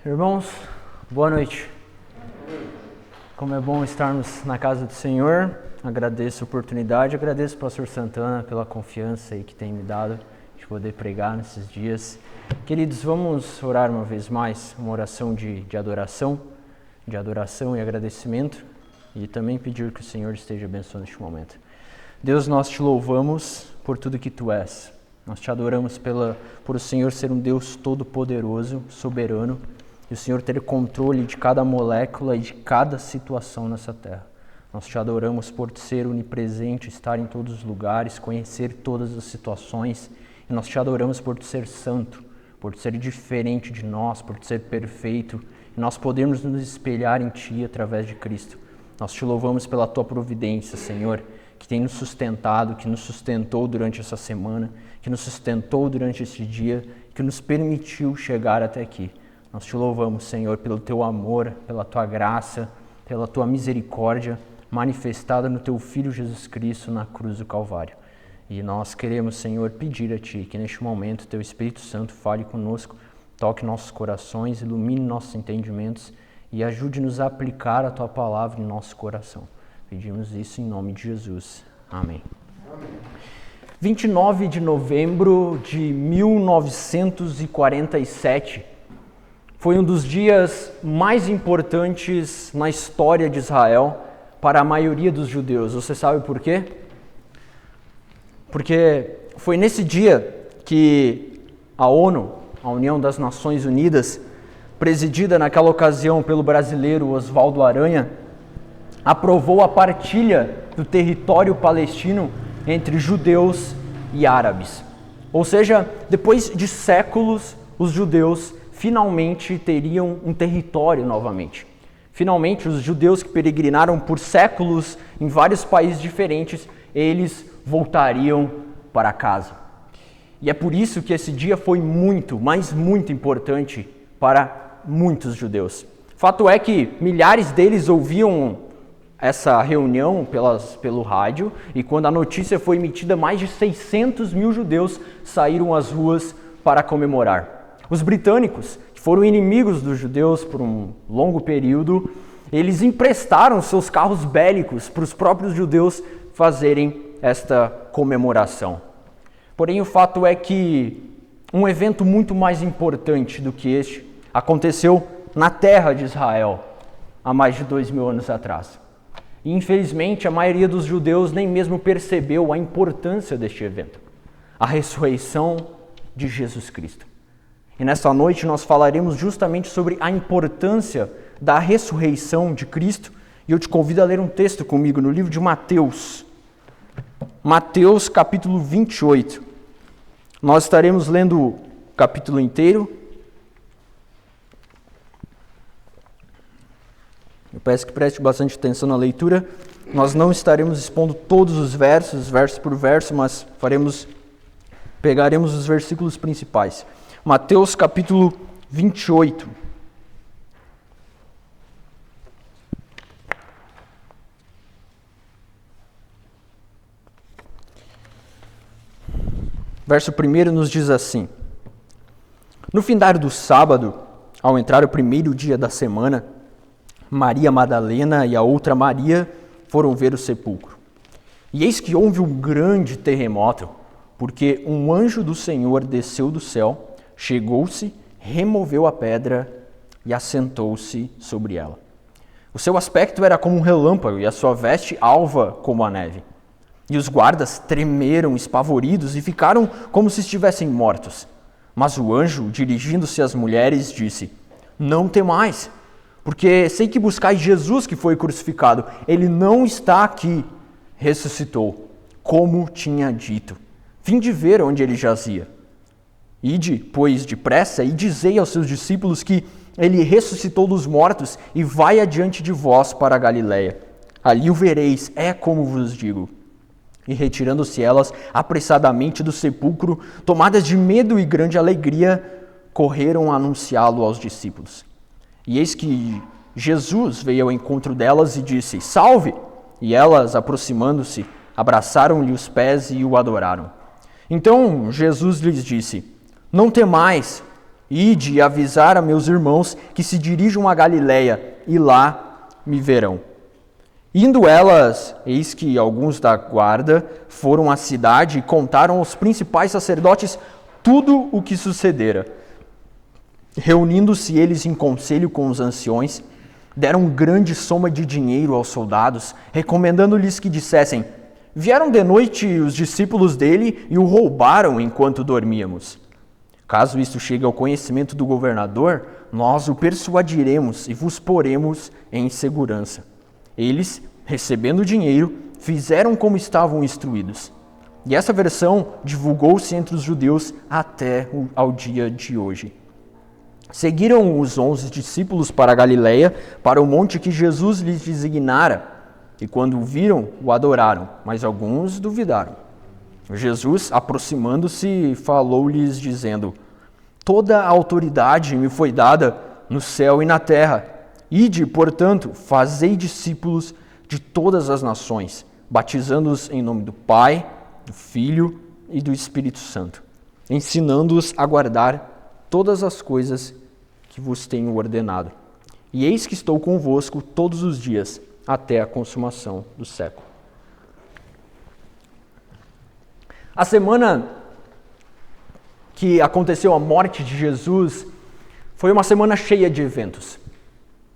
Irmãos, boa noite. Como é bom estarmos na casa do Senhor. Agradeço a oportunidade, agradeço ao pastor Santana pela confiança aí que tem me dado de poder pregar nesses dias. Queridos, vamos orar uma vez mais, uma oração de adoração e agradecimento, e também pedir que o Senhor esteja abençoando este momento. Deus, nós te louvamos por tudo que tu és. Nós te adoramos por o Senhor ser um Deus todo-poderoso, soberano, e o Senhor ter controle de cada molécula e de cada situação nessa terra. Nós te adoramos por ser onipresente, estar em todos os lugares, conhecer todas as situações. E nós te adoramos por ser santo, por ser diferente de nós, por ser perfeito. E nós podemos nos espelhar em ti através de Cristo. Nós te louvamos pela tua providência, Senhor, que tem nos sustentado, que nos sustentou durante essa semana, que nos sustentou durante este dia, que nos permitiu chegar até aqui. Nós te louvamos, Senhor, pelo teu amor, pela tua graça, pela tua misericórdia manifestada no teu Filho Jesus Cristo na cruz do Calvário. E nós queremos, Senhor, pedir a ti que neste momento teu Espírito Santo fale conosco, toque nossos corações, ilumine nossos entendimentos e ajude-nos a aplicar a tua palavra em nosso coração. Pedimos isso em nome de Jesus. Amém. Amém. 29 de novembro de 1947 foi um dos dias mais importantes na história de Israel para a maioria dos judeus. Você sabe por quê? Porque foi nesse dia que a ONU, a União das Nações Unidas, presidida naquela ocasião pelo brasileiro Oswaldo Aranha, aprovou a partilha do território palestino entre judeus e árabes. Ou seja, depois de séculos, os judeus finalmente teriam um território novamente. Finalmente, os judeus que peregrinaram por séculos em vários países diferentes, eles voltariam para casa. E é por isso que esse dia foi muito, mas muito importante para muitos judeus. Fato é que milhares deles ouviam essa reunião pelo rádio, e quando a notícia foi emitida, mais de 600 mil judeus saíram às ruas para comemorar. Os britânicos, que foram inimigos dos judeus por um longo período, eles emprestaram seus carros bélicos para os próprios judeus fazerem esta comemoração. Porém, o fato é que um evento muito mais importante do que este aconteceu na terra de Israel, há mais de 2000 anos atrás. E, infelizmente, a maioria dos judeus nem mesmo percebeu a importância deste evento, a ressurreição de Jesus Cristo. E nesta noite nós falaremos justamente sobre a importância da ressurreição de Cristo, e eu te convido a ler um texto comigo no livro de Mateus. Mateus capítulo 28. Nós estaremos lendo o capítulo inteiro. Eu peço que preste bastante atenção na leitura. Nós não estaremos expondo todos os versos, verso por verso, mas pegaremos os versículos principais. Mateus capítulo 28. Verso 1 nos diz assim: No findar do sábado, ao entrar o primeiro dia da semana, Maria Madalena e a outra Maria foram ver o sepulcro. E eis que houve um grande terremoto, porque um anjo do Senhor desceu do céu, chegou-se, removeu a pedra e assentou-se sobre ela. O seu aspecto era como um relâmpago e a sua veste alva como a neve. E os guardas tremeram espavoridos e ficaram como se estivessem mortos. Mas o anjo, dirigindo-se às mulheres, disse: Não temais, porque sei que buscais Jesus que foi crucificado. Ele não está aqui, ressuscitou, como tinha dito. Vinde ver onde ele jazia. Ide, pois, depressa, e dizei aos seus discípulos que ele ressuscitou dos mortos e vai adiante de vós para a Galiléia. Ali o vereis, é como vos digo. E retirando-se elas apressadamente do sepulcro, tomadas de medo e grande alegria, correram a anunciá-lo aos discípulos. E eis que Jesus veio ao encontro delas e disse: Salve! E elas, aproximando-se, abraçaram-lhe os pés e o adoraram. Então Jesus lhes disse: Não temais. Ide avisar a meus irmãos que se dirijam a Galiléia, e lá me verão. Indo elas, eis que alguns da guarda foram à cidade e contaram aos principais sacerdotes tudo o que sucedera. Reunindo-se eles em conselho com os anciões, deram grande soma de dinheiro aos soldados, recomendando-lhes que dissessem: vieram de noite os discípulos dele e o roubaram enquanto dormíamos. Caso isto chegue ao conhecimento do governador, nós o persuadiremos e vos poremos em segurança. Eles, recebendo o dinheiro, fizeram como estavam instruídos. E essa versão divulgou-se entre os judeus até ao dia de hoje. Seguiram os 11 discípulos para a Galiléia, para o monte que Jesus lhes designara. E quando o viram, o adoraram, mas alguns duvidaram. Jesus, aproximando-se, falou-lhes, dizendo: toda a autoridade me foi dada no céu e na terra. Ide, portanto, fazei discípulos de todas as nações, batizando-os em nome do Pai, do Filho e do Espírito Santo, ensinando-os a guardar todas as coisas que vos tenho ordenado. E eis que estou convosco todos os dias, até a consumação do século. A semana que aconteceu a morte de Jesus foi uma semana cheia de eventos.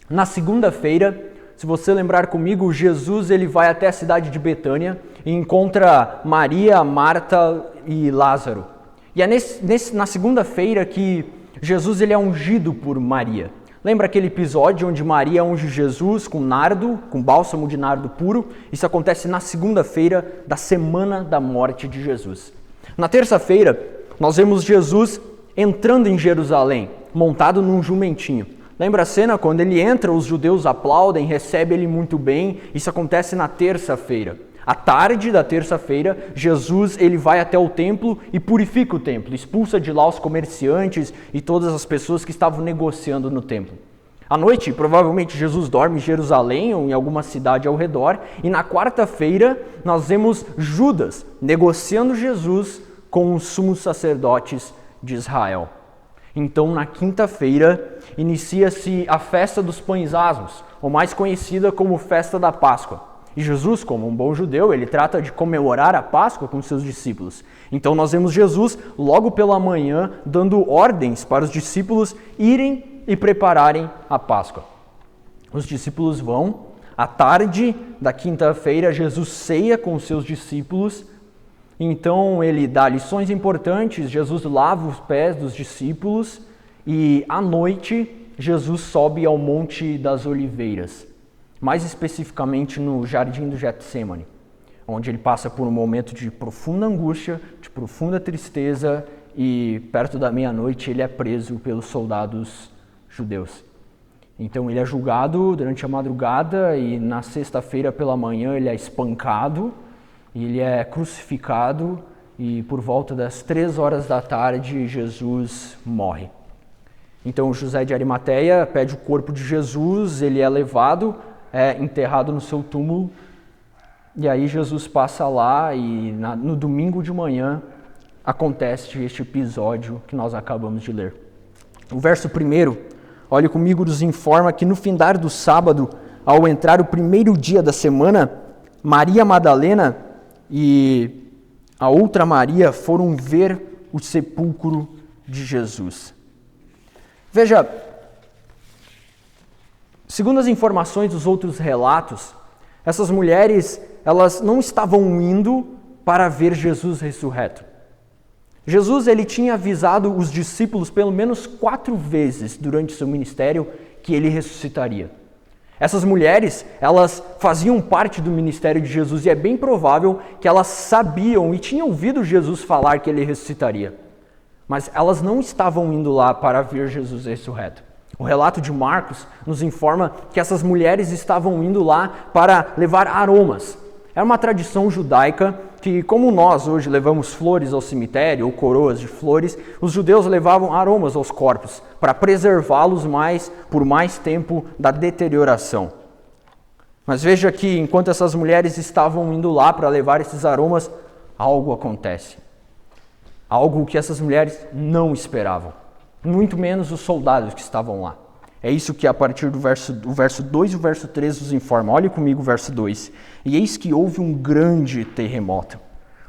Na segunda-feira, se você lembrar comigo, Jesus ele vai até a cidade de Betânia e encontra Maria, Marta e Lázaro. E é na segunda-feira que Jesus ele é ungido por Maria. Lembra aquele episódio onde Maria unge Jesus com nardo, com bálsamo de nardo puro? Isso acontece na segunda-feira da semana da morte de Jesus. Na terça-feira, nós vemos Jesus entrando em Jerusalém, montado num jumentinho. Lembra a cena? Quando ele entra, os judeus aplaudem, recebem ele muito bem. Isso acontece na terça-feira. À tarde da terça-feira, Jesus ele vai até o templo e purifica o templo, expulsa de lá os comerciantes e todas as pessoas que estavam negociando no templo. À noite, provavelmente Jesus dorme em Jerusalém ou em alguma cidade ao redor, e na quarta-feira nós vemos Judas negociando Jesus com os sumos sacerdotes de Israel. Então, na quinta-feira, inicia-se a festa dos pães asmos, ou mais conhecida como festa da Páscoa. E Jesus, como um bom judeu, ele trata de comemorar a Páscoa com seus discípulos. Então nós vemos Jesus logo pela manhã dando ordens para os discípulos irem e prepararem a Páscoa. Os discípulos vão, à tarde da quinta-feira, Jesus ceia com os seus discípulos. Então ele dá lições importantes, Jesus lava os pés dos discípulos e à noite Jesus sobe ao Monte das Oliveiras. Mais especificamente no Jardim do Getsêmani, onde ele passa por um momento de profunda angústia, de profunda tristeza e perto da meia-noite ele é preso pelos soldados judeus. Então ele é julgado durante a madrugada e na sexta-feira pela manhã ele é espancado, e ele é crucificado e por volta das 3 horas da tarde Jesus morre. Então José de Arimateia pede o corpo de Jesus, ele é levado, é enterrado no seu túmulo, e aí Jesus passa lá e no domingo de manhã acontece este episódio que nós acabamos de ler. O verso 1, olhe comigo, nos informa que no findar do sábado, ao entrar o primeiro dia da semana, Maria Madalena e a outra Maria foram ver o sepulcro de Jesus. Veja, segundo as informações dos outros relatos, essas mulheres, elas não estavam indo para ver Jesus ressurreto. Jesus ele tinha avisado os discípulos pelo menos 4 vezes durante seu ministério que ele ressuscitaria. Essas mulheres, elas faziam parte do ministério de Jesus e é bem provável que elas sabiam e tinham ouvido Jesus falar que ele ressuscitaria. Mas elas não estavam indo lá para ver Jesus ressurreto. O relato de Marcos nos informa que essas mulheres estavam indo lá para levar aromas. Era uma tradição judaica que, como nós hoje levamos flores ao cemitério ou coroas de flores, os judeus levavam aromas aos corpos para preservá-los por mais tempo da deterioração. Mas veja que enquanto essas mulheres estavam indo lá para levar esses aromas, algo acontece. Algo que essas mulheres não esperavam. muito menos os soldados que estavam lá. É isso que a partir do verso 2 e o verso 3 nos informa. Olhe comigo o verso 2. E eis que houve um grande terremoto,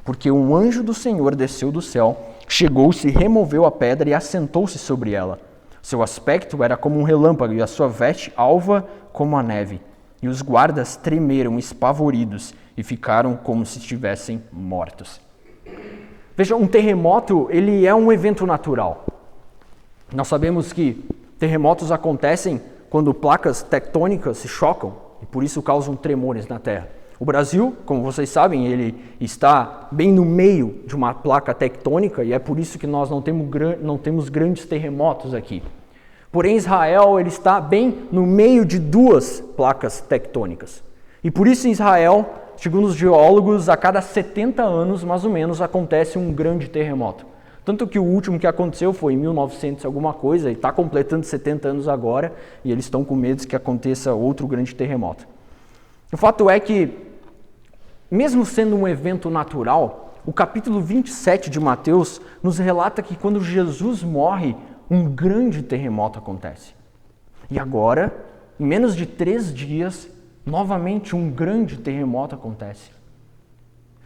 porque um anjo do Senhor desceu do céu, chegou-se, removeu a pedra e assentou-se sobre ela. Seu aspecto era como um relâmpago e a sua veste alva como a neve. E os guardas tremeram espavoridos e ficaram como se estivessem mortos. Veja, um terremoto, ele é um evento natural. Nós sabemos que terremotos acontecem quando placas tectônicas se chocam e por isso causam tremores na Terra. O Brasil, como vocês sabem, ele está bem no meio de uma placa tectônica e é por isso que nós não temos grandes terremotos aqui. Porém, Israel ele está bem no meio de duas placas tectônicas. E por isso em Israel, segundo os geólogos, a cada 70 anos, mais ou menos, acontece um grande terremoto. Tanto que o último que aconteceu foi em 1900 alguma coisa, e está completando 70 anos agora, e eles estão com medo de que aconteça outro grande terremoto. O fato é que, mesmo sendo um evento natural, o capítulo 27 de Mateus nos relata que quando Jesus morre, um grande terremoto acontece. E agora, em menos de 3 dias, novamente um grande terremoto acontece.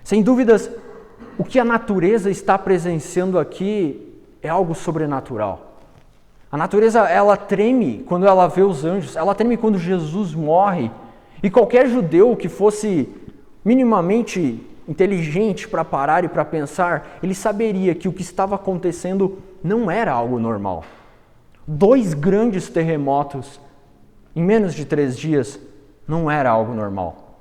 Sem dúvidas, o que a natureza está presenciando aqui é algo sobrenatural. A natureza, ela treme quando ela vê os anjos, ela treme quando Jesus morre. E qualquer judeu que fosse minimamente inteligente para parar e para pensar, ele saberia que o que estava acontecendo não era algo normal. 2 grandes terremotos em menos de 3 dias não era algo normal.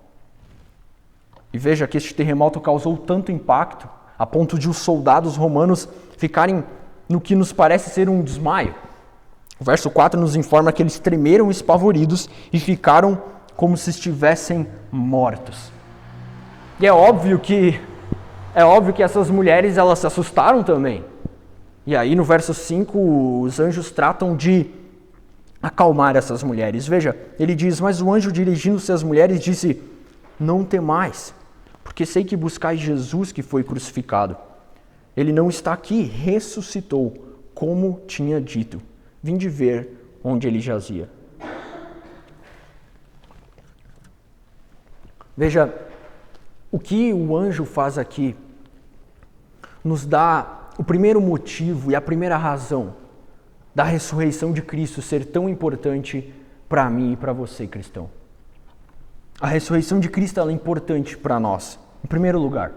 E veja que este terremoto causou tanto impacto a ponto de os soldados romanos ficarem no que nos parece ser um desmaio. O verso 4 nos informa que eles tremeram espavoridos e ficaram como se estivessem mortos. E é óbvio que essas mulheres elas se assustaram também. E aí no verso 5 os anjos tratam de acalmar essas mulheres. Veja, ele diz, mas o anjo dirigindo-se às mulheres disse, não temais, porque sei que buscais Jesus que foi crucificado. Ele não está aqui, ressuscitou, como tinha dito. Vinde ver onde ele jazia. Veja, o que o anjo faz aqui nos dá o primeiro motivo e a primeira razão da ressurreição de Cristo ser tão importante para mim e para você, cristão. A ressurreição de Cristo ela é importante para nós, em primeiro lugar,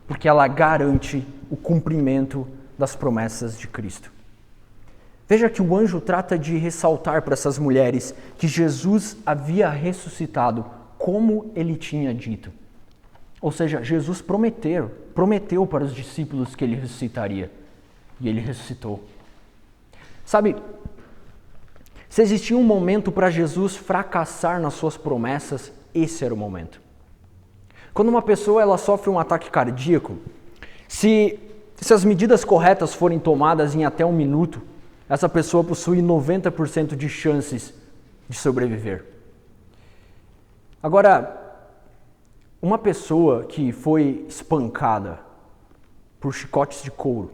porque ela garante o cumprimento das promessas de Cristo. Veja que o anjo trata de ressaltar para essas mulheres que Jesus havia ressuscitado como ele tinha dito. Ou seja, Jesus prometeu para os discípulos que ele ressuscitaria. E ele ressuscitou. Sabe, se existia um momento para Jesus fracassar nas suas promessas, esse era o momento. Quando uma pessoa ela sofre um ataque cardíaco, se as medidas corretas forem tomadas em até 1 minuto, essa pessoa possui 90% de chances de sobreviver. Agora, uma pessoa que foi espancada por chicotes de couro,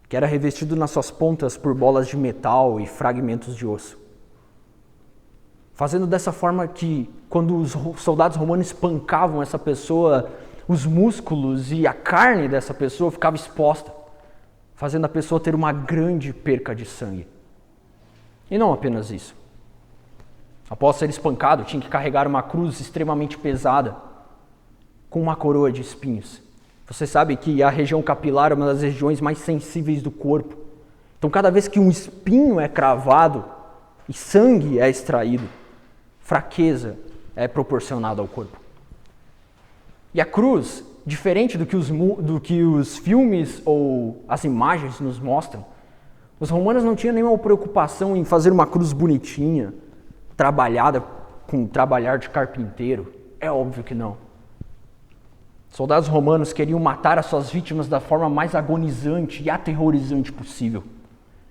que era revestido nas suas pontas por bolas de metal e fragmentos de osso, fazendo dessa forma que, quando os soldados romanos espancavam essa pessoa, os músculos e a carne dessa pessoa ficava exposta, fazendo a pessoa ter uma grande perca de sangue. E não apenas isso. Após ser espancado, tinha que carregar uma cruz extremamente pesada, com uma coroa de espinhos. Você sabe que a região capilar é uma das regiões mais sensíveis do corpo. Então, cada vez que um espinho é cravado e sangue é extraído, fraqueza é proporcionada ao corpo. E a cruz, diferente do que os filmes ou as imagens nos mostram, os romanos não tinham nenhuma preocupação em fazer uma cruz bonitinha, trabalhada com trabalhar de carpinteiro. É óbvio que não. Soldados romanos queriam matar as suas vítimas da forma mais agonizante e aterrorizante possível.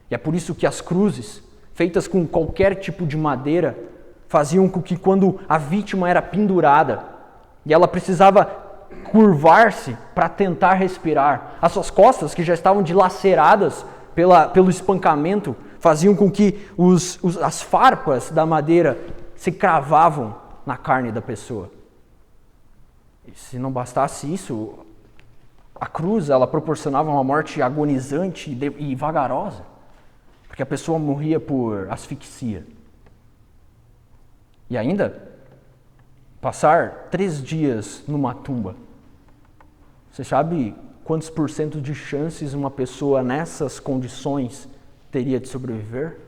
E é por isso que as cruzes, feitas com qualquer tipo de madeira, faziam com que quando a vítima era pendurada e ela precisava curvar-se para tentar respirar, as suas costas, que já estavam dilaceradas pelo espancamento, faziam com que as farpas da madeira se cravavam na carne da pessoa. E se não bastasse isso, a cruz ela proporcionava uma morte agonizante e vagarosa, porque a pessoa morria por asfixia. E ainda, passar 3 dias numa tumba. Você sabe quantos % de chances uma pessoa nessas condições teria de sobreviver?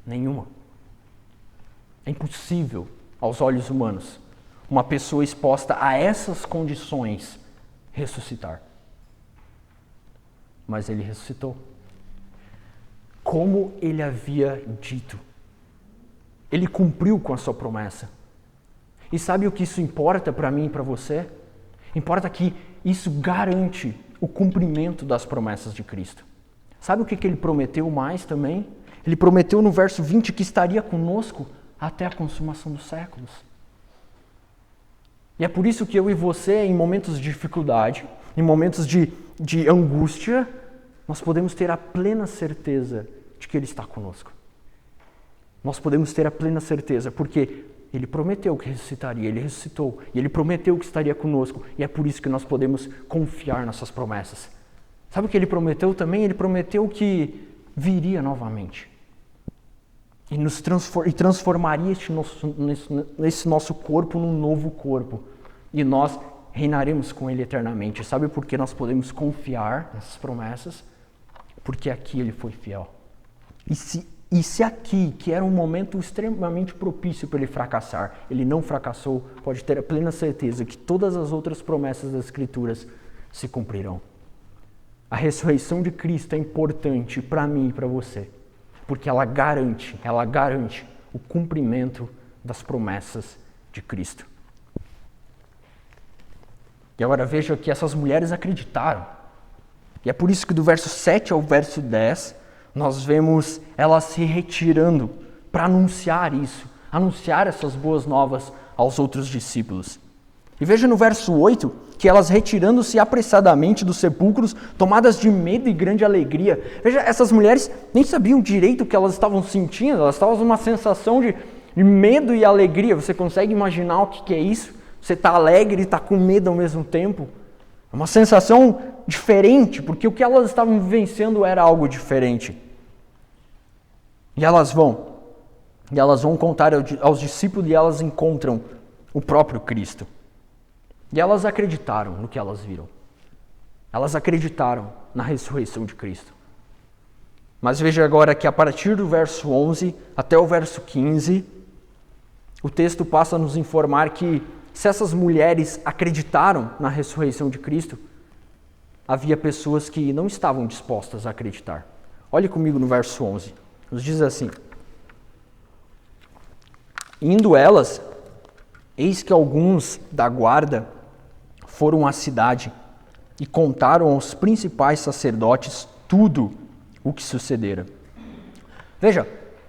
Nenhuma. É impossível, aos olhos humanos, uma pessoa exposta a essas condições ressuscitar. Mas ele ressuscitou. Como ele havia dito. Ele cumpriu com a sua promessa. E sabe o que isso importa para mim e para você? Importa que isso garante o cumprimento das promessas de Cristo. Sabe o que ele prometeu mais também? Ele prometeu no verso 20 que estaria conosco até a consumação dos séculos. E é por isso que eu e você, em momentos de dificuldade, em momentos de angústia, nós podemos ter a plena certeza de que Ele está conosco. Nós podemos ter a plena certeza, porque Ele prometeu que ressuscitaria, Ele ressuscitou, e Ele prometeu que estaria conosco, e é por isso que nós podemos confiar nessas promessas. Sabe o que Ele prometeu também? Ele prometeu que viria novamente. E transformaria esse nosso corpo num novo corpo. E nós reinaremos com Ele eternamente. Sabe por que nós podemos confiar nessas promessas? Porque aqui Ele foi fiel. E se aqui, que era um momento extremamente propício para Ele fracassar, Ele não fracassou, pode ter a plena certeza que todas as outras promessas das Escrituras se cumprirão. A ressurreição de Cristo é importante para mim e para você. Porque ela garante o cumprimento das promessas de Cristo. E agora veja que essas mulheres acreditaram. E é por isso que do verso 7 ao verso 10, nós vemos elas se retirando para anunciar isso, anunciar essas boas novas aos outros discípulos. E veja no verso 8, que elas retirando-se apressadamente dos sepulcros, tomadas de medo e grande alegria. Veja, essas mulheres nem sabiam direito o que elas estavam sentindo, elas estavam numa sensação de medo e alegria. Você consegue imaginar o que é isso? Você está alegre e está com medo ao mesmo tempo? É uma sensação diferente, porque o que elas estavam vivenciando era algo diferente. E elas vão contar aos discípulos e elas encontram o próprio Cristo. E elas acreditaram no que elas viram. Elas acreditaram na ressurreição de Cristo. Mas veja agora que a partir do verso 11 até o verso 15, o texto passa a nos informar que se essas mulheres acreditaram na ressurreição de Cristo, havia pessoas que não estavam dispostas a acreditar. Olhe comigo no verso 11. Nos diz assim: indo elas, eis que alguns da guarda foram à cidade e contaram aos principais sacerdotes tudo o que sucedera. Veja,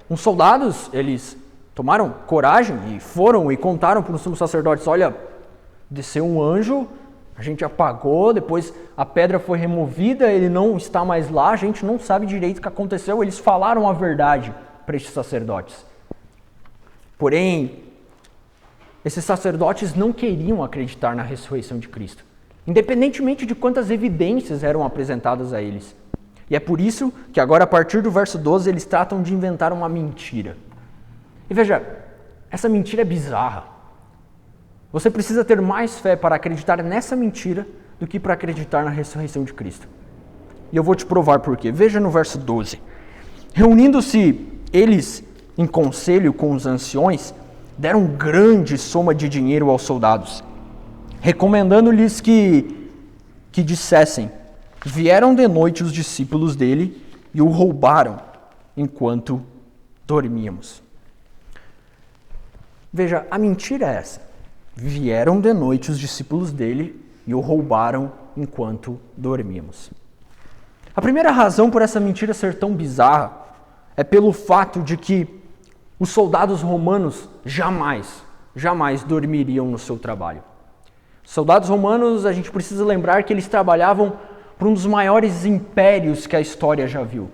os soldados, eles tomaram coragem e foram e contaram para os sumos sacerdotes: olha, desceu um anjo, a gente apagou, depois a pedra foi removida, ele não está mais lá, a gente não sabe direito o que aconteceu. Eles falaram a verdade para estes sacerdotes. Porém, esses sacerdotes não queriam acreditar na ressurreição de Cristo, independentemente de quantas evidências eram apresentadas a eles. E é por isso que agora, a partir do verso 12, eles tratam de inventar uma mentira. E veja, essa mentira é bizarra. Você precisa ter mais fé para acreditar nessa mentira do que para acreditar na ressurreição de Cristo. E eu vou te provar por quê. Veja no verso 12. Reunindo-se eles em conselho com os anciões, deram grande soma de dinheiro aos soldados, recomendando-lhes que dissessem: vieram de noite os discípulos dele e o roubaram enquanto dormíamos. Veja, a mentira é essa. Vieram de noite os discípulos dele e o roubaram enquanto dormíamos. A primeira razão por essa mentira ser tão bizarra é pelo fato de que os soldados romanos jamais dormiriam no seu trabalho. Os soldados romanos, a gente precisa lembrar que eles trabalhavam para um dos maiores impérios que a história já viu.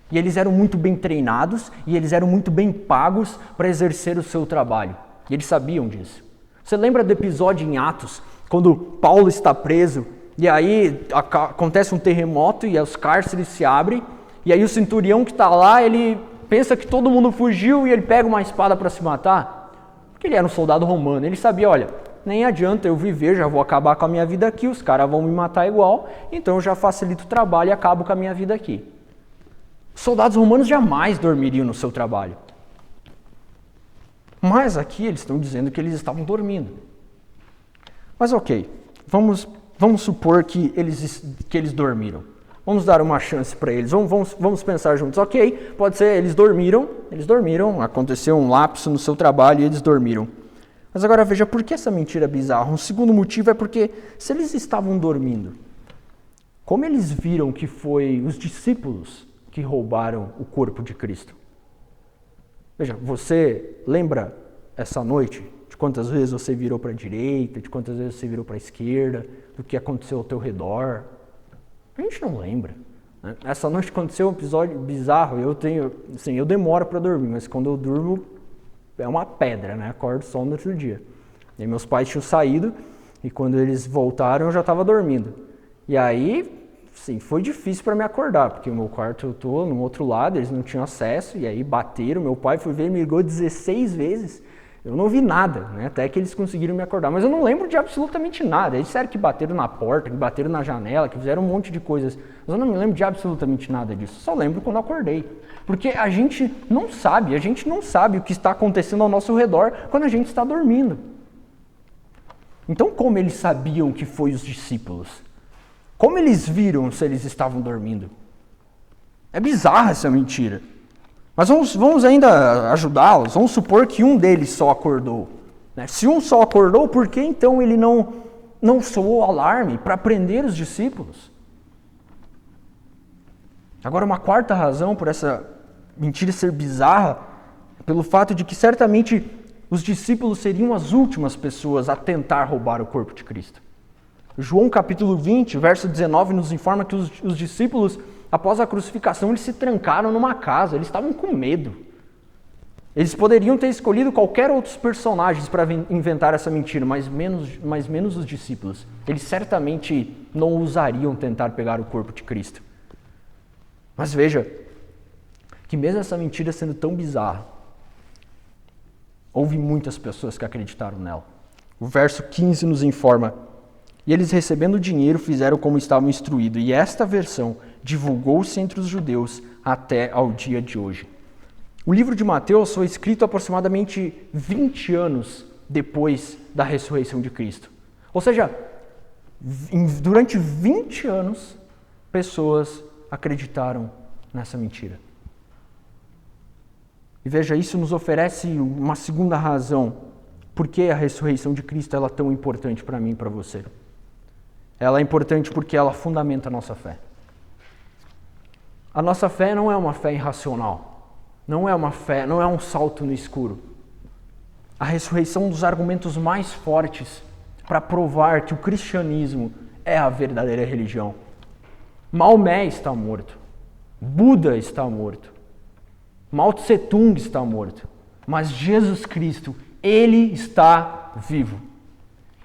E eles eram muito bem treinados e eles eram muito bem pagos para exercer o seu trabalho. E eles sabiam disso. Você lembra do episódio em Atos, quando Paulo está preso e aí acontece um terremoto e os cárceres se abrem e aí o centurião que está lá, ele pensa que todo mundo fugiu e ele pega uma espada para se matar? Porque ele era um soldado romano, ele sabia, olha, nem adianta eu viver, já vou acabar com a minha vida aqui, os caras vão me matar igual, então eu já facilito o trabalho e acabo com a minha vida aqui. Os soldados romanos jamais dormiriam no seu trabalho. Mas aqui eles estão dizendo que eles estavam dormindo. Mas ok, vamos supor que eles dormiram. Vamos dar uma chance para eles, vamos pensar juntos. Ok, pode ser, eles dormiram, aconteceu um lapso no seu trabalho e eles dormiram. Mas agora veja, por que essa mentira é bizarra? Um segundo motivo é porque, se eles estavam dormindo, como eles viram que foi os discípulos que roubaram o corpo de Cristo? Veja, você lembra essa noite de quantas vezes você virou para a direita, de quantas vezes você virou para a esquerda, do que aconteceu ao teu redor? A gente não lembra. Né? Essa noite aconteceu um episódio bizarro, eu demoro para dormir, mas quando eu durmo é uma pedra, né? Acordo só no outro dia. E aí meus pais tinham saído e quando eles voltaram eu já estava dormindo. E aí, sim, foi difícil para me acordar, porque o meu quarto eu estou no outro lado, eles não tinham acesso, e aí bateram, meu pai foi ver, me ligou 16 vezes, eu não vi nada, né? Até que eles conseguiram me acordar, mas eu não lembro de absolutamente nada. Eles disseram que bateram na porta, que bateram na janela, que fizeram um monte de coisas, mas eu não me lembro de absolutamente nada disso, só lembro quando acordei. Porque a gente não sabe o que está acontecendo ao nosso redor quando a gente está dormindo. Então como eles sabiam que foi os discípulos? Como eles viram se eles estavam dormindo? É bizarra essa mentira. Mas vamos ainda ajudá-los. Vamos supor que um deles só acordou. Né? Se um só acordou, por que então ele não soou alarme para prender os discípulos? Agora, uma quarta razão por essa mentira ser bizarra é pelo fato de que certamente os discípulos seriam as últimas pessoas a tentar roubar o corpo de Cristo. João capítulo 20, verso 19, nos informa que os discípulos, após a crucificação, eles se trancaram numa casa, eles estavam com medo. Eles poderiam ter escolhido qualquer outros personagens para inventar essa mentira, mas menos os discípulos. Eles certamente não ousariam tentar pegar o corpo de Cristo. Mas veja, que mesmo essa mentira sendo tão bizarra, houve muitas pessoas que acreditaram nela. O verso 15 nos informa: e eles, recebendo o dinheiro, fizeram como estavam instruídos, e esta versão divulgou-se entre os judeus até ao dia de hoje. O livro de Mateus foi escrito aproximadamente 20 anos depois da ressurreição de Cristo. Ou seja, durante 20 anos, pessoas acreditaram nessa mentira. E veja, isso nos oferece uma segunda razão por que a ressurreição de Cristo ela é tão importante para mim e para você. Ela é importante porque ela fundamenta a nossa fé. A nossa fé não é uma fé irracional. Não é uma fé, não é um salto no escuro. A ressurreição é um dos argumentos mais fortes para provar que o cristianismo é a verdadeira religião. Maomé está morto. Buda está morto. Mao Tse Tung está morto. Mas Jesus Cristo, Ele está vivo.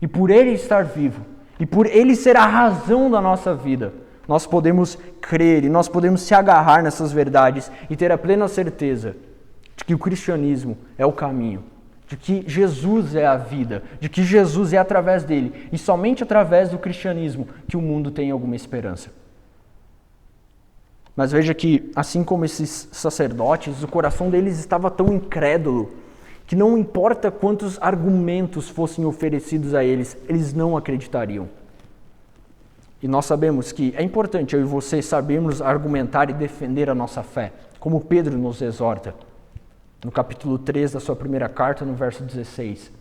E por Ele estar vivo, e por Ele ser a razão da nossa vida, nós podemos crer e nós podemos se agarrar nessas verdades e ter a plena certeza de que o cristianismo é o caminho, de que Jesus é a vida, de que Jesus é através dele e somente através do cristianismo que o mundo tem alguma esperança. Mas veja que, assim como esses sacerdotes, o coração deles estava tão incrédulo que não importa quantos argumentos fossem oferecidos a eles, eles não acreditariam. E nós sabemos que é importante eu e você sabermos argumentar e defender a nossa fé, como Pedro nos exorta, no capítulo 3 da sua primeira carta, no verso 16.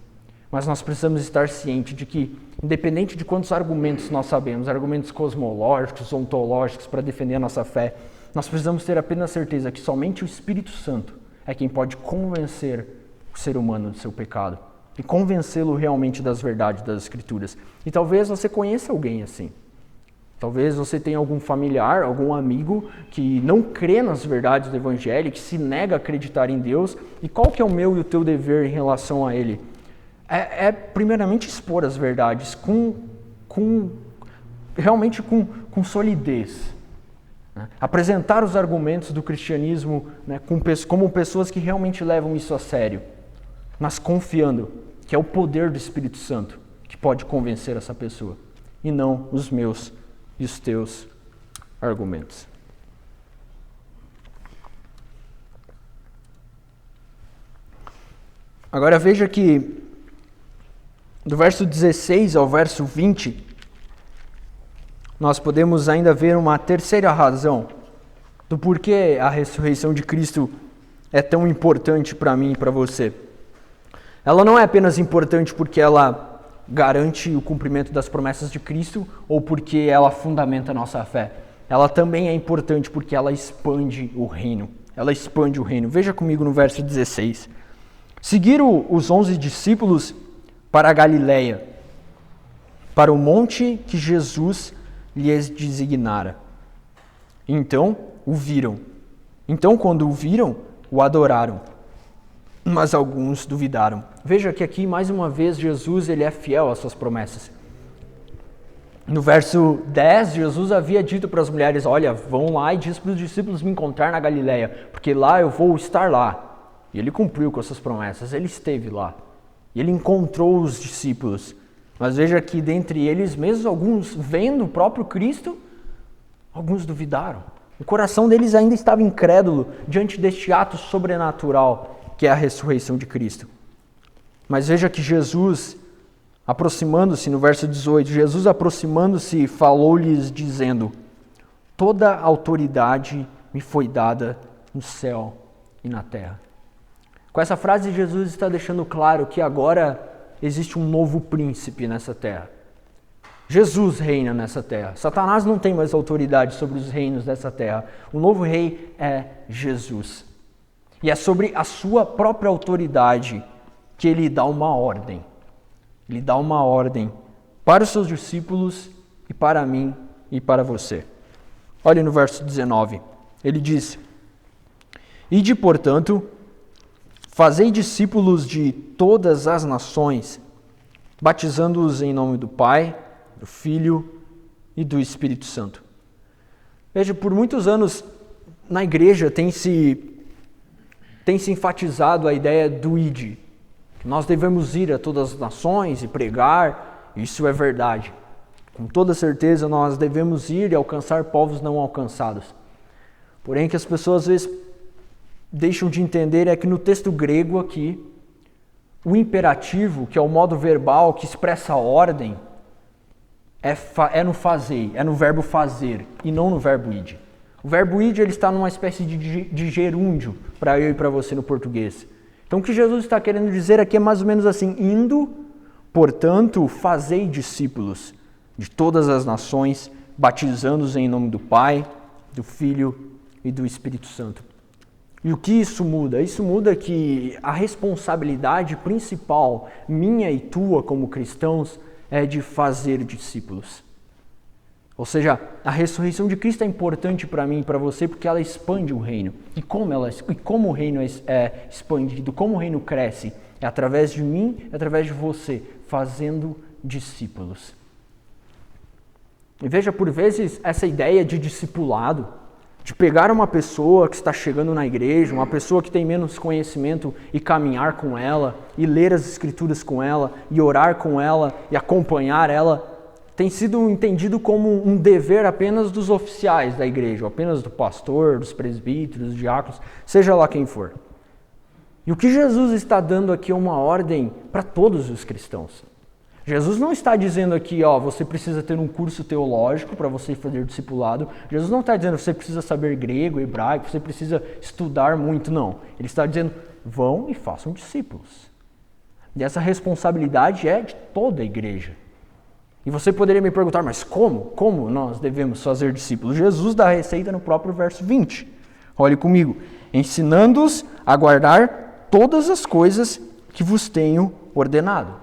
Mas nós precisamos estar cientes de que, independente de quantos argumentos nós sabemos, argumentos cosmológicos, ontológicos para defender a nossa fé, nós precisamos ter apenas certeza que somente o Espírito Santo é quem pode convencer o ser humano do seu pecado e convencê-lo realmente das verdades das Escrituras. E talvez você conheça alguém assim. Talvez você tenha algum familiar, algum amigo que não crê nas verdades do Evangelho, que se nega a acreditar em Deus. E qual que é o meu e o teu dever em relação a ele? Primeiramente expor as verdades realmente com solidez. Né? Apresentar os argumentos do cristianismo, né, como pessoas que realmente levam isso a sério, mas confiando que é o poder do Espírito Santo que pode convencer essa pessoa, e não os meus e os teus argumentos. Agora veja que do verso 16 ao verso 20, nós podemos ainda ver uma terceira razão do porquê a ressurreição de Cristo é tão importante para mim e para você. Ela não é apenas importante porque ela garante o cumprimento das promessas de Cristo ou porque ela fundamenta a nossa fé. Ela também é importante porque ela expande o reino. Ela expande o reino. Veja comigo no verso 16. Seguiram os 11 discípulos para a Galiléia, para o monte que Jesus lhes designara. Então o viram. Então, quando o viram, o adoraram. Mas alguns duvidaram. Veja que aqui, mais uma vez, Jesus ele é fiel às suas promessas. No verso 10, Jesus havia dito para as mulheres, olha, vão lá e diz para os discípulos me encontrar na Galiléia, porque lá eu vou estar lá. E ele cumpriu com essas promessas, ele esteve lá. E ele encontrou os discípulos. Mas veja que dentre eles, mesmo alguns vendo o próprio Cristo, alguns duvidaram. O coração deles ainda estava incrédulo diante deste ato sobrenatural que é a ressurreição de Cristo. Mas veja que Jesus, aproximando-se, no verso 18, Jesus aproximando-se, falou-lhes dizendo, toda autoridade me foi dada no céu e na terra. Com essa frase, Jesus está deixando claro que agora existe um novo príncipe nessa terra. Jesus reina nessa terra. Satanás não tem mais autoridade sobre os reinos dessa terra. O novo rei é Jesus. E é sobre a sua própria autoridade que ele dá uma ordem. Ele dá uma ordem para os seus discípulos e para mim e para você. Olhe no verso 19. Ele diz, ide, portanto, fazei discípulos de todas as nações, batizando-os em nome do Pai, do Filho e do Espírito Santo. Veja, por muitos anos na igreja tem se enfatizado a ideia do ide. Que nós devemos ir a todas as nações e pregar, isso é verdade. Com toda certeza nós devemos ir e alcançar povos não alcançados. Porém, que as pessoas às vezes deixam de entender é que no texto grego aqui, o imperativo, que é o modo verbal que expressa a ordem, é no fazer, é no verbo fazer e não no verbo ide. O verbo ide ele está numa espécie de gerúndio para eu e para você no português. Então o que Jesus está querendo dizer aqui é mais ou menos assim, indo, portanto, fazei discípulos de todas as nações, batizando-os em nome do Pai, do Filho e do Espírito Santo. E o que isso muda? Isso muda que a responsabilidade principal minha e tua como cristãos é de fazer discípulos. Ou seja, a ressurreição de Cristo é importante para mim e para você porque ela expande o reino. E como o reino é expandido, como o reino cresce? É através de mim, é através de você, fazendo discípulos. E veja, por vezes, essa ideia de discipulado, de pegar uma pessoa que está chegando na igreja, uma pessoa que tem menos conhecimento e caminhar com ela, e ler as escrituras com ela, e orar com ela, e acompanhar ela, tem sido entendido como um dever apenas dos oficiais da igreja, apenas do pastor, dos presbíteros, dos diáconos, seja lá quem for. E o que Jesus está dando aqui é uma ordem para todos os cristãos. Jesus não está dizendo aqui, você precisa ter um curso teológico para você fazer discipulado. Jesus não está dizendo que você precisa saber grego, hebraico, você precisa estudar muito, não. Ele está dizendo, vão e façam discípulos. E essa responsabilidade é de toda a igreja. E você poderia me perguntar, mas como? Como nós devemos fazer discípulos? Jesus dá a receita no próprio verso 20. Olhe comigo. Ensinando-os a guardar todas as coisas que vos tenho ordenado.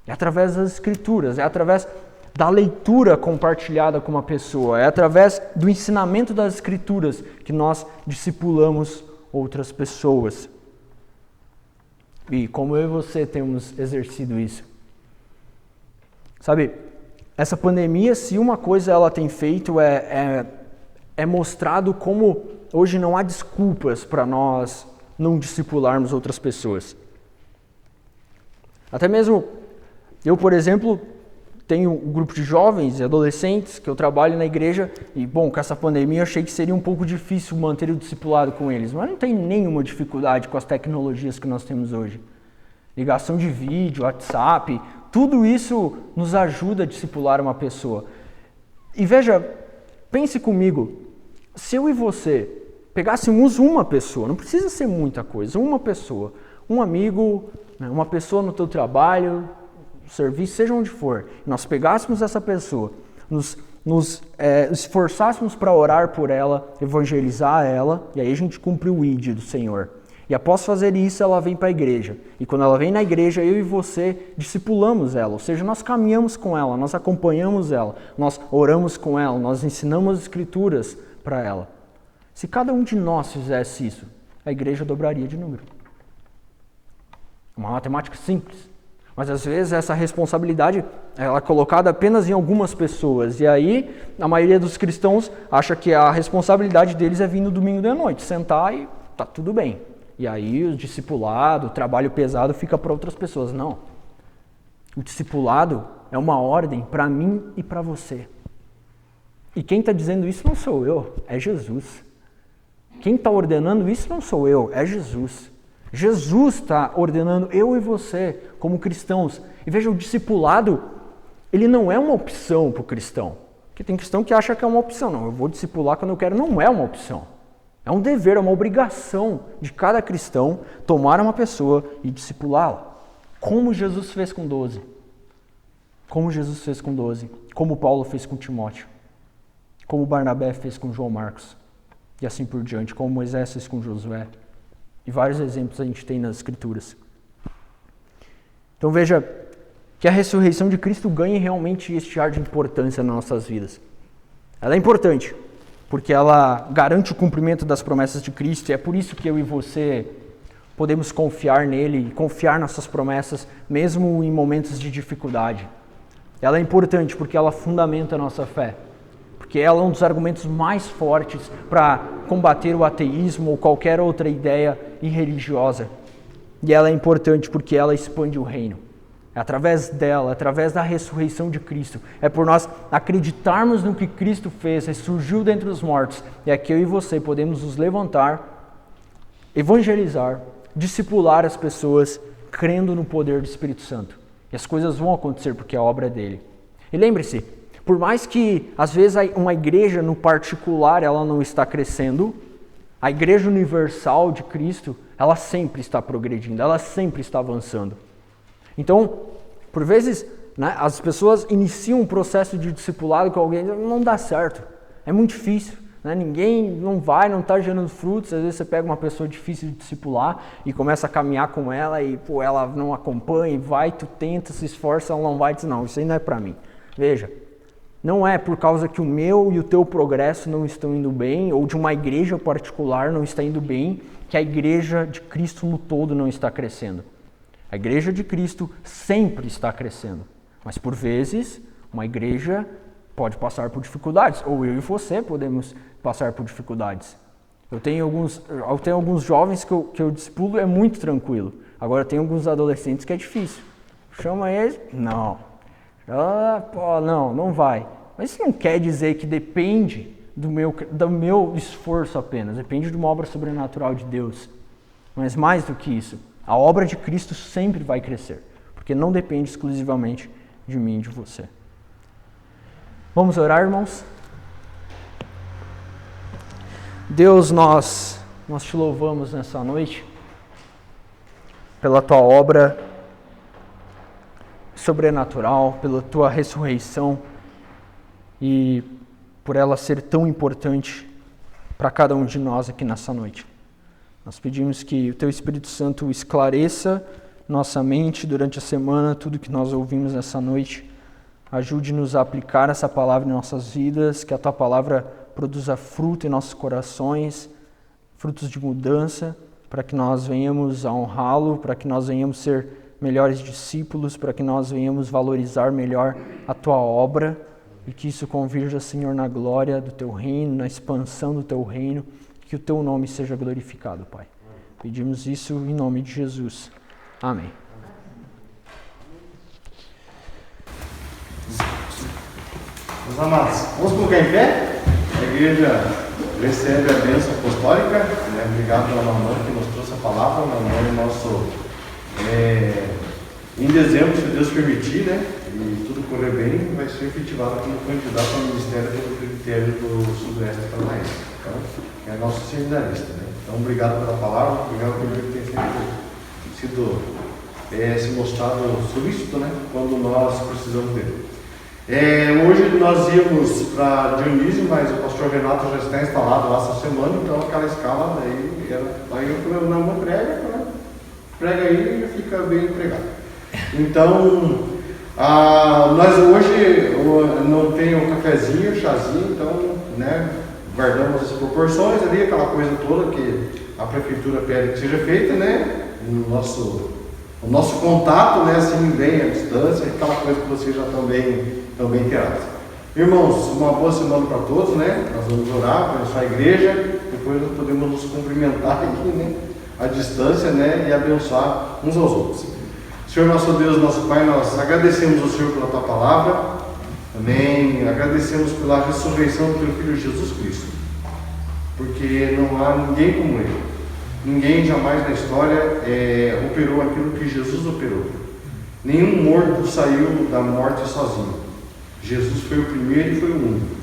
É através das escrituras, é através da leitura compartilhada com uma pessoa, é através do ensinamento das Escrituras que nós discipulamos outras pessoas. E como eu e você temos exercido isso? Sabe, essa pandemia, se uma coisa ela tem feito é mostrado como hoje não há desculpas para nós não discipularmos outras pessoas. Até mesmo eu, por exemplo, tenho um grupo de jovens e adolescentes que eu trabalho na igreja e, bom, com essa pandemia eu achei que seria um pouco difícil manter o discipulado com eles, mas não tem nenhuma dificuldade com as tecnologias que nós temos hoje. Ligação de vídeo, WhatsApp, tudo isso nos ajuda a discipular uma pessoa. E veja, pense comigo, se eu e você pegássemos uma pessoa, não precisa ser muita coisa, uma pessoa, um amigo, uma pessoa no teu trabalho, serviço, seja onde for, nós pegássemos essa pessoa, nos esforçássemos para orar por ela, evangelizar ela, e aí a gente cumpre o ID do Senhor. E após fazer isso, ela vem para a igreja. E quando ela vem na igreja, eu e você discipulamos ela, ou seja, nós caminhamos com ela, nós acompanhamos ela, nós oramos com ela, nós ensinamos as Escrituras para ela. Se cada um de nós fizesse isso, a igreja dobraria de número. Uma matemática simples. Mas às vezes essa responsabilidade ela é colocada apenas em algumas pessoas. E aí a maioria dos cristãos acha que a responsabilidade deles é vir no domingo de noite, sentar e tá tudo bem. E aí o discipulado, o trabalho pesado fica para outras pessoas. Não. O discipulado é uma ordem para mim e para você. E quem está dizendo isso não sou eu, é Jesus. Quem está ordenando isso não sou eu, é Jesus. Jesus está ordenando eu e você como cristãos. E veja, o discipulado, ele não é uma opção para o cristão. Porque tem cristão que acha que é uma opção. Não, eu vou discipular quando eu quero. Não é uma opção. É um dever, é uma obrigação de cada cristão tomar uma pessoa e discipulá-la. Como Jesus fez com 12. Como Jesus fez com 12. Como Paulo fez com Timóteo. Como Barnabé fez com João Marcos. E assim por diante. Como Moisés fez com Josué. E vários exemplos a gente tem nas Escrituras. Então veja que a ressurreição de Cristo ganhe realmente este ar de importância nas nossas vidas. Ela é importante, porque ela garante o cumprimento das promessas de Cristo, e é por isso que eu e você podemos confiar nele e confiar nessas promessas, mesmo em momentos de dificuldade. Ela é importante porque ela fundamenta a nossa fé, porque ela é um dos argumentos mais fortes para combater o ateísmo ou qualquer outra ideia irreligiosa. E ela é importante porque ela expande o reino. É através dela, através da ressurreição de Cristo. É por nós acreditarmos no que Cristo fez, ressurgiu dentre os mortos. E é que eu e você podemos nos levantar, evangelizar, discipular as pessoas, crendo no poder do Espírito Santo. E as coisas vão acontecer porque a obra é dele. E lembre-se, por mais que às vezes uma igreja no particular ela não está crescendo, a igreja universal de Cristo, ela sempre está progredindo, ela sempre está avançando. Então, por vezes, as pessoas iniciam um processo de discipulado com alguém, não dá certo, é muito difícil, ninguém não está gerando frutos. Às vezes você pega uma pessoa difícil de discipular e começa a caminhar com ela e ela não acompanha, tu tenta, se esforça, ela não vai, diz, não, isso aí não é para mim. Veja, não é por causa que o meu e o teu progresso não estão indo bem, ou de uma igreja particular não está indo bem, que a igreja de Cristo no todo não está crescendo. A igreja de Cristo sempre está crescendo, mas por vezes uma igreja pode passar por dificuldades, ou eu e você podemos passar por dificuldades. Eu tenho alguns jovens que eu discipulo, é muito tranquilo. Agora tem alguns adolescentes que é difícil. Chama eles, não. Não vai. Mas isso não quer dizer que depende do meu esforço apenas, depende de uma obra sobrenatural de Deus. Mas mais do que isso, a obra de Cristo sempre vai crescer, porque não depende exclusivamente de mim e de você. Vamos orar, irmãos? Deus, nós te louvamos nessa noite pela tua obra sobrenatural, pela tua ressurreição e por ela ser tão importante para cada um de nós aqui nessa noite. Nós pedimos que o Teu Espírito Santo esclareça nossa mente durante a semana, tudo que nós ouvimos nessa noite, Ajude-nos a aplicar essa palavra em nossas vidas, que a Tua palavra produza fruto em nossos corações, frutos de mudança, para que nós venhamos a honrá-lo, para que nós venhamos ser melhores discípulos, para que nós venhamos valorizar melhor a Tua obra e que isso convirja, Senhor, na glória do Teu reino, na expansão do Teu reino, que o Teu nome seja glorificado, Pai. Pedimos isso em nome de Jesus. Amém. Meus amados, vamos colocar em pé? A igreja recebe a bênção apostólica. Obrigado pela mamãe que nos trouxe a palavra. A mamãe nosso em dezembro, se Deus permitir, e tudo correr bem, vai ser efetivado como candidato ao ministério pelo critério do Sudoeste Paranaense. Então, é nosso seminarista. Então, obrigado pela palavra, obrigado pelo que tem sido se mostrado solícito, quando nós precisamos dele. Hoje nós íamos para Dionísio, mas o pastor Renato já está instalado lá essa semana, então aquela escala daí eu não prega aí e fica bem pregado. Então, nós hoje não tem um cafezinho, um chazinho, então, guardamos as proporções ali, aquela coisa toda que a prefeitura pede que seja feita, o nosso contato, assim, bem à distância, aquela coisa que vocês já estão bem inteirados. Irmãos, uma boa semana para todos, Nós vamos orar, abençoar a igreja, depois nós podemos nos cumprimentar aqui, à distância, e abençoar uns aos outros. Senhor nosso Deus, nosso Pai, nós agradecemos ao Senhor pela Tua palavra, também agradecemos pela ressurreição do Teu Filho Jesus Cristo, porque não há ninguém como Ele, ninguém jamais na história operou aquilo que Jesus operou, nenhum morto saiu da morte sozinho, Jesus foi o primeiro e foi o único.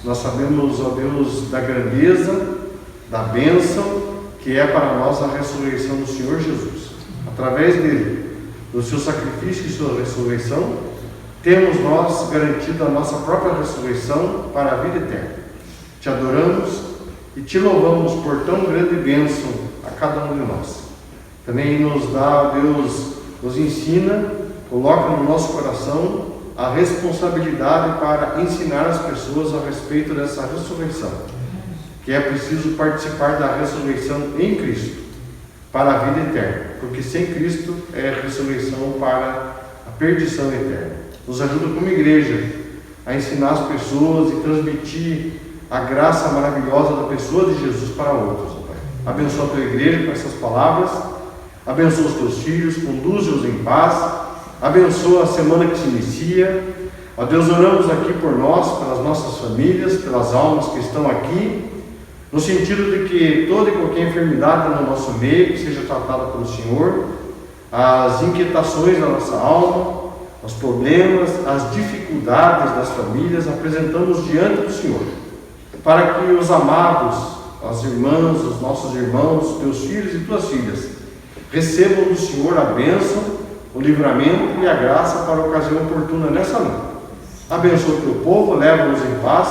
Nós sabemos, ó Deus, da grandeza, da bênção que é para nós a ressurreição do Senhor Jesus, através dele, do seu sacrifício e sua ressurreição, temos nós garantido a nossa própria ressurreição para a vida eterna. Te adoramos e te louvamos por tão grande bênção a cada um de nós. Também nos dá, Deus, nos ensina, coloca no nosso coração a responsabilidade para ensinar as pessoas a respeito dessa ressurreição, que é preciso participar da ressurreição em Cristo, para a vida eterna, porque sem Cristo é ressurreição para a perdição eterna. Nos ajuda como igreja a ensinar as pessoas e transmitir a graça maravilhosa da pessoa de Jesus para outros. Pai. Abençoa a tua igreja com essas palavras, abençoa os teus filhos, conduze-os em paz, abençoa a semana que se inicia. Ó Deus, oramos aqui por nós, pelas nossas famílias, pelas almas que estão aqui, no sentido de que toda e qualquer enfermidade no nosso meio seja tratada pelo Senhor, as inquietações da nossa alma, os problemas, as dificuldades das famílias, apresentamos diante do Senhor, para que os amados, as irmãs, os nossos irmãos, teus filhos e tuas filhas, recebam do Senhor a bênção, o livramento e a graça para a ocasião oportuna nessa noite. Abençoa o teu povo, leva-nos em paz,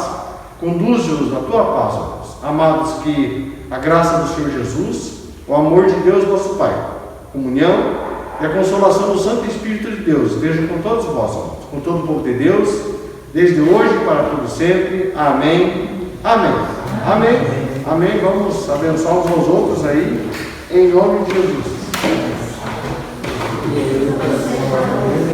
conduze-os na tua paz, ó Deus. Amados, que a graça do Senhor Jesus, o amor de Deus nosso Pai, a comunhão e a consolação do Santo Espírito de Deus esteja com todos vós, amados, com todo o povo de Deus, desde hoje e para todo sempre. Amém. Amém. Amém. Amém. Vamos abençoar uns aos outros aí, em nome de Jesus.